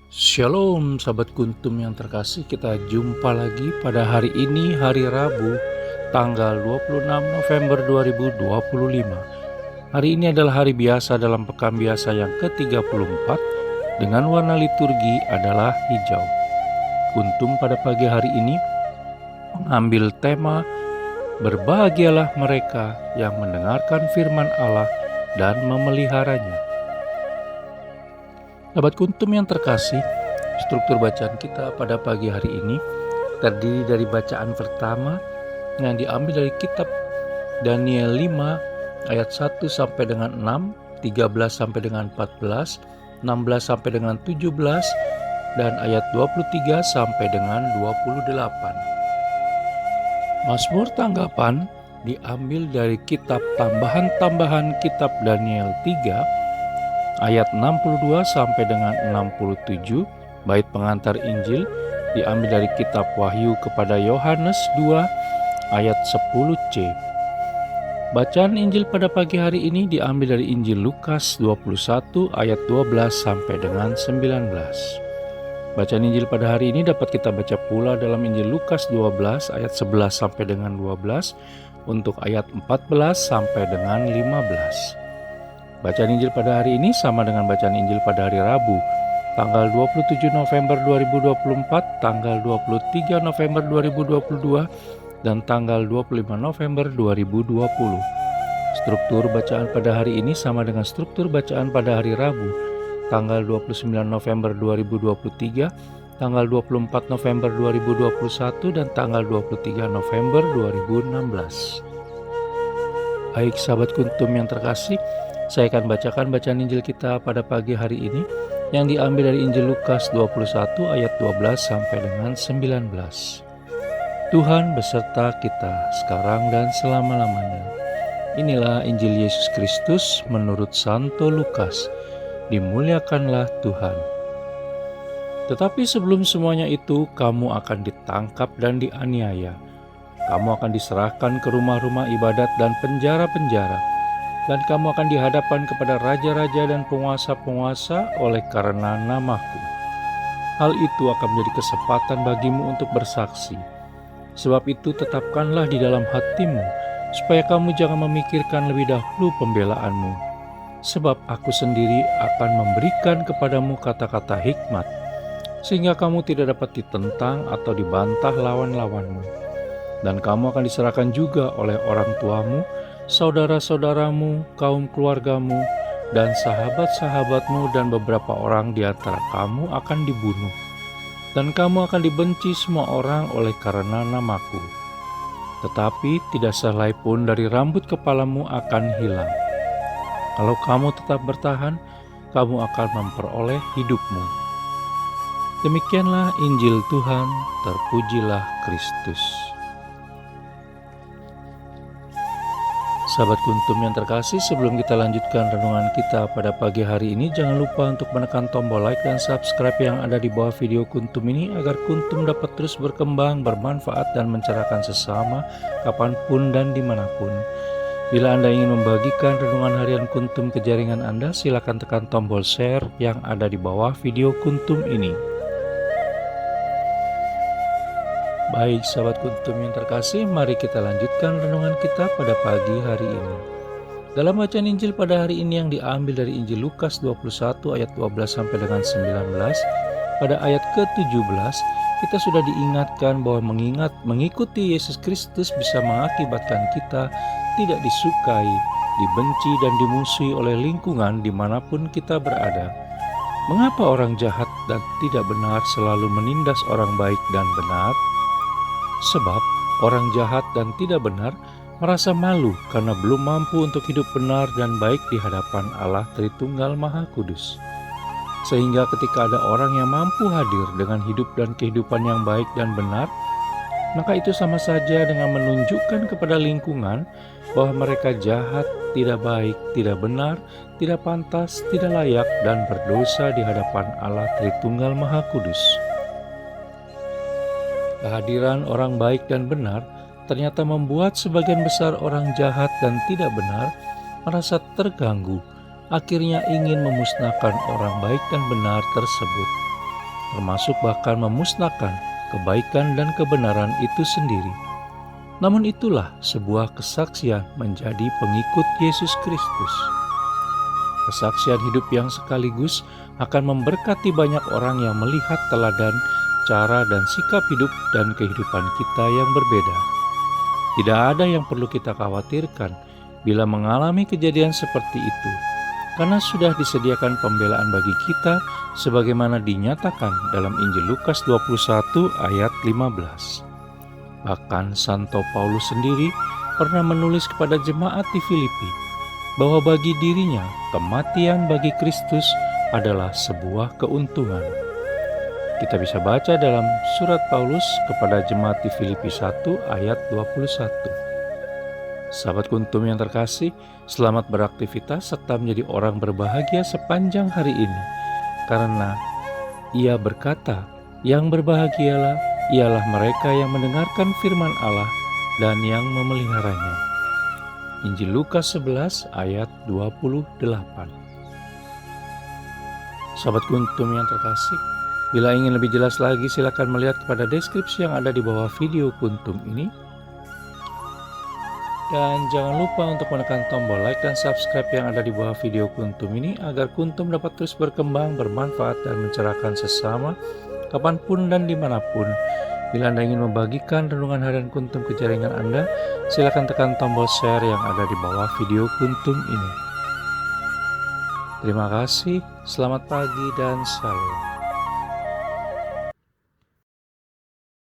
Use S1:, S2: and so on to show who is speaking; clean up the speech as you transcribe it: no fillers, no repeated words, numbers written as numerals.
S1: Shalom sahabat kuntum yang terkasih, kita jumpa lagi pada hari ini, hari Rabu tanggal 26 November 2025. Hari ini adalah hari biasa dalam pekan biasa yang ke-34 dengan warna liturgi adalah hijau. Kuntum pada pagi hari ini mengambil tema berbahagialah mereka yang mendengarkan firman Allah dan memeliharanya. Sahabat kuntum yang terkasih, struktur bacaan kita pada pagi hari ini terdiri dari bacaan pertama yang diambil dari kitab Daniel 5 ayat 1 sampai dengan 6, 13 sampai dengan 14, 16 sampai dengan 17, dan ayat 23 sampai dengan 28. Mazmur tanggapan diambil dari kitab tambahan-tambahan kitab Daniel 3 ayat 62 sampai dengan 67, bait pengantar Injil diambil dari kitab Wahyu kepada Yohanes 2 ayat 10c. Bacaan Injil pada pagi hari ini diambil dari Injil Lukas 21 ayat 12 sampai dengan 19. Bacaan Injil pada hari ini dapat kita baca pula dalam Injil Lukas 12 ayat 11 sampai dengan 12 untuk ayat 14 sampai dengan 15. Bacaan Injil pada hari ini sama dengan bacaan Injil pada hari Rabu, tanggal 27 November 2024, tanggal 23 November 2022, dan tanggal 25 November 2020. Struktur bacaan pada hari ini sama dengan struktur bacaan pada hari Rabu, tanggal 29 November 2023, tanggal 24 November 2021, dan tanggal 23 November 2016. Baik sahabat kuntum yang terkasih, saya akan bacakan bacaan Injil kita pada pagi hari ini yang diambil dari Injil Lukas 21 ayat 12 sampai dengan 19. Tuhan beserta kita sekarang dan selama-lamanya. Inilah Injil Yesus Kristus menurut Santo Lukas. Dimuliakanlah Tuhan. Tetapi sebelum semuanya itu, kamu akan ditangkap dan dianiaya. Kamu akan diserahkan ke rumah-rumah ibadat dan penjara-penjara, dan kamu akan dihadapkan kepada raja-raja dan penguasa-penguasa oleh karena namaku. Hal itu akan menjadi kesempatan bagimu untuk bersaksi. Sebab itu tetapkanlah di dalam hatimu, supaya kamu jangan memikirkan lebih dahulu pembelaanmu. Sebab aku sendiri akan memberikan kepadamu kata-kata hikmat, sehingga kamu tidak dapat ditentang atau dibantah lawan-lawanmu. Dan kamu akan diserahkan juga oleh orang tuamu, saudara-saudaramu, kaum keluargamu, dan sahabat-sahabatmu, dan beberapa orang di antara kamu akan dibunuh. Dan kamu akan dibenci semua orang oleh karena namaku. Tetapi tidak sehelai pun dari rambut kepalamu akan hilang. Kalau kamu tetap bertahan, kamu akan memperoleh hidupmu. Demikianlah Injil Tuhan, terpujilah Kristus. Sahabat kuntum yang terkasih, sebelum kita lanjutkan renungan kita pada pagi hari ini, jangan lupa untuk menekan tombol like dan subscribe yang ada di bawah video kuntum ini agar kuntum dapat terus berkembang, bermanfaat, dan mencerahkan sesama kapanpun dan dimanapun. Bila Anda ingin membagikan renungan harian kuntum ke jaringan Anda, silakan tekan tombol share yang ada di bawah video kuntum ini. Baik sahabat kuntum yang terkasih, mari kita lanjutkan renungan kita pada pagi hari ini. Dalam bacaan Injil pada hari ini yang diambil dari Injil Lukas 21 ayat 12 sampai dengan 19, pada ayat ke-17 kita sudah diingatkan bahwa mengikuti Yesus Kristus bisa mengakibatkan kita tidak disukai, dibenci, dan dimusuhi oleh lingkungan dimanapun kita berada. Mengapa orang jahat dan tidak benar selalu menindas orang baik dan benar? Sebab orang jahat dan tidak benar merasa malu karena belum mampu untuk hidup benar dan baik di hadapan Allah Tritunggal Maha Kudus. Sehingga ketika ada orang yang mampu hadir dengan hidup dan kehidupan yang baik dan benar, maka itu sama saja dengan menunjukkan kepada lingkungan bahwa mereka jahat, tidak baik, tidak benar, tidak pantas, tidak layak, dan berdosa di hadapan Allah Tritunggal Maha Kudus. Kehadiran orang baik dan benar ternyata membuat sebagian besar orang jahat dan tidak benar merasa terganggu, akhirnya ingin memusnahkan orang baik dan benar tersebut. termasuk bahkan memusnahkan kebaikan dan kebenaran itu sendiri. Namun itulah sebuah kesaksian menjadi pengikut Yesus Kristus. Kesaksian hidup yang sekaligus akan memberkati banyak orang yang melihat teladan, cara dan sikap hidup dan kehidupan kita yang berbeda. Tidak ada yang perlu kita khawatirkan bila mengalami kejadian seperti itu, karena sudah disediakan pembelaan bagi kita sebagaimana dinyatakan dalam Injil Lukas 21 ayat 15. Bahkan Santo Paulus sendiri pernah menulis kepada jemaat di Filipi bahwa bagi dirinya kematian bagi Kristus adalah sebuah keuntungan. Kita bisa baca dalam surat Paulus kepada jemaat di Filipi 1 ayat 21. Sahabat Kuntum yang terkasih, selamat beraktivitas serta menjadi orang berbahagia sepanjang hari ini. Karena Ia berkata, yang berbahagialah ialah mereka yang mendengarkan firman Allah dan yang memeliharanya. Injil Lukas 11 ayat 28. Sahabat Kuntum yang terkasih, bila ingin lebih jelas lagi silakan melihat kepada deskripsi yang ada di bawah video Kuntum ini. Dan jangan lupa untuk menekan tombol like dan subscribe yang ada di bawah video Kuntum ini agar Kuntum dapat terus berkembang, bermanfaat dan mencerahkan sesama kapanpun dan dimanapun. Bila Anda ingin membagikan renungan harian Kuntum ke jaringan Anda, silakan tekan tombol share yang ada di bawah video Kuntum ini. Terima kasih, selamat pagi dan salam.